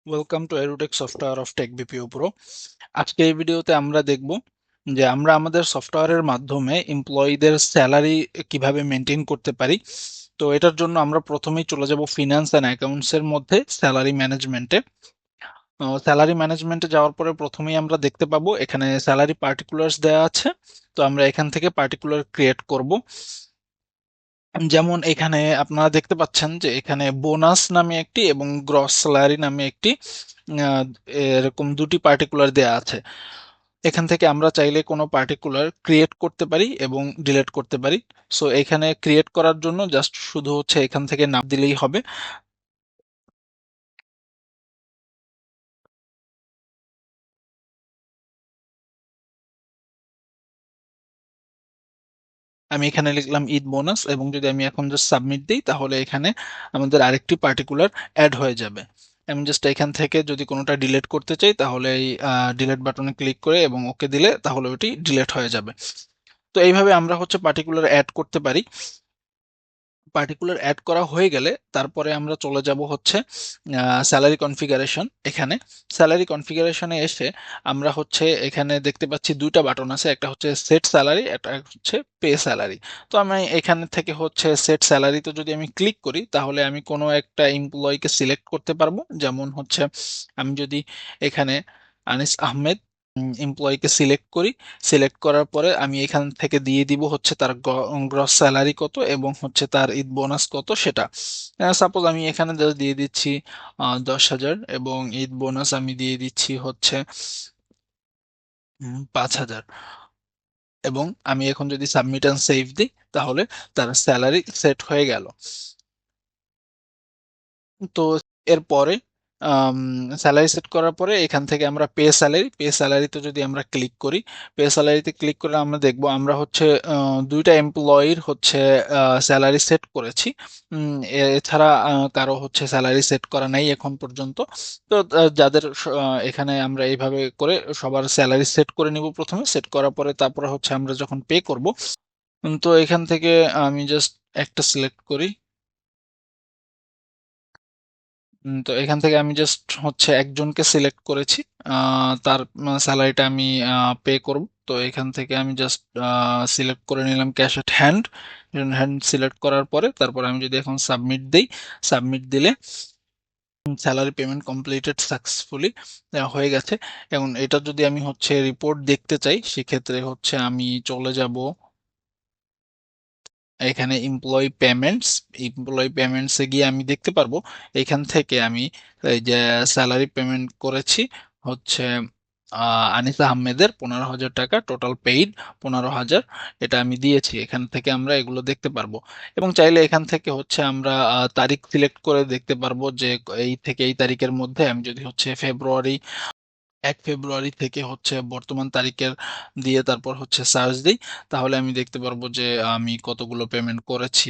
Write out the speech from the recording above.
Welcome to Erutech software of tech BPO pro. আজকে এই ভিডিওতে আমরা দেখব যে আমরা আমাদের সফটওয়্যারের মাধ্যমে এমপ্লয়ীদের স্যালারি কিভাবে মেনটেন করতে পারি। তো এটার জন্য আমরা প্রথমেই চলে যাব ফিনান্স অ্যান্ড অ্যাকাউন্টস এর মধ্যে স্যালারি ম্যানেজমেন্টে। স্যালারি ম্যানেজমেন্টে যাওয়ার পরে প্রথমেই আমরা দেখতে পাবো এখানে স্যালারি পার্টিকুলার্স দেওয়া আছে। তো আমরা এখান থেকে পার্টিকুলার ক্রিয়েট করব। যেমন এখানে আপনারা দেখতে পাচ্ছেন যে এখানে বোনাস নামে একটি এবং গ্রস স্যালারি নামে একটি আহ, এরকম দুটি পার্টিকুলার দেয়া আছে। এখান থেকে আমরা চাইলে কোনো পার্টিকুলার ক্রিয়েট করতে পারি এবং ডিলিট করতে পারি। সো এখানে ক্রিয়েট করার জন্য জাস্ট শুধু হচ্ছে এখান থেকে নাম দিলেই হবে। আমি এখানে লিখলাম ঈদ বোনাস এবং যদি আমি এখন জাস্ট সাবমিট দিই তাহলে এখানে আমাদের আরেকটি পার্টিকুলার অ্যাড হয়ে যাবে। আমি জাস্ট এখান থেকে যদি কোনোটা ডিলিট করতে চাই তাহলে এই ডিলিট বাটনে ক্লিক করে এবং ওকে দিলে তাহলে ওটি ডিলিট হয়ে যাবে। তো এইভাবে আমরা হচ্ছে পার্টিকুলার অ্যাড করতে পারি। পার্টিকুলার অ্যাড করা হয়ে গেলে তারপরে আমরা চলে যাব হচ্ছে স্যালারি কনফিগারেশন। এখানে স্যালারি কনফিগারেশনে এসে আমরা হচ্ছে এখানে দেখতে পাচ্ছি দুইটা বাটন আছে, একটা হচ্ছে সেট স্যালারি, একটা হচ্ছে পে স্যালারি। তো আমি এখানে থেকে হচ্ছে সেট স্যালারিতে যদি আমি ক্লিক করি তাহলে আমি কোনো একটা এমপ্লয়িকে সিলেক্ট করতে পারবো। যেমন হচ্ছে আমি যদি এখানে আনিস আহমেদ এমপ্লয়িকে সিলেক্ট করি, সিলেক্ট করার পরে আমি এখান থেকে দিয়ে দিব হচ্ছে তার গ্রস স্যালারি কত এবং হচ্ছে তার ঈদ বোনাস কত সেটা। সাপোজ আমি এখানে just দিয়ে দিচ্ছি 10,000 এবং ঈদ বোনাস আমি দিয়ে দিচ্ছি হচ্ছে 5,000। এবং আমি এখন যদি সাবমিট অ্যান্ড সেভ দিই তাহলে তার স্যালারি সেট হয়ে গেল। তো এরপরে স্যালারি সেট করার পরে এখান থেকে আমরা পে স্যালারিতে যদি আমরা ক্লিক করি, পে স্যালারিতে ক্লিক করে আমরা দেখব আমরা হচ্ছে দুইটা এমপ্লয়ির হচ্ছে স্যালারি সেট করেছি। এছাড়া কারো হচ্ছে স্যালারি সেট করা নাই এখন পর্যন্ত। তো যাদের এখানে আমরা এইভাবে করে সবার স্যালারি সেট করে নিব প্রথমে, সেট করার পরে তারপরে হচ্ছে আমরা যখন পে করব। তো এখান থেকে আমি জাস্ট একটা সিলেক্ট করি। তো এখান থেকে আমি জাস্ট হচ্ছে একজনকে সিলেক্ট করেছি, তার স্যালারিটা আমি পে করব। তো এখান থেকে আমি জাস্ট সিলেক্ট করে নিলাম ক্যাশ এট হ্যান্ড। হ্যান্ড সিলেক্ট করার পরে তারপর আমি যদি এখন সাবমিট দেই, সাবমিট দিলে স্যালারি পেমেন্ট কমপ্লিটেড সাকসেসফুলি হয়ে গেছে। এখন এটা যদি আমি হচ্ছে রিপোর্ট দেখতে চাই সেক্ষেত্রে হচ্ছে আমি চলে যাব এখানে এমপ্লয়ি পেমেন্টসে গিয়ে আমি দেখতে পারবো এখান থেকে আমি এই যে স্যালারি পেমেন্ট করেছি হচ্ছে আনিস আহমেদের 15,000 টাকা, টোটাল পেইড 15,000, এটা আমি দিয়েছি। এখান থেকে আমরা এগুলো দেখতে পারবো এবং চাইলে এখান থেকে হচ্ছে আমরা তারিখ সিলেক্ট করে দেখতে পারবো যে এই থেকে এই তারিখের মধ্যে আমি যদি হচ্ছে 1 ফেব্রুয়ারি থেকে হচ্ছে বর্তমান তারিখের দিয়ে তারপর হচ্ছে সার্চ দিই তাহলে আমি দেখতে পারবো যে আমি কতগুলো পেমেন্ট করেছি।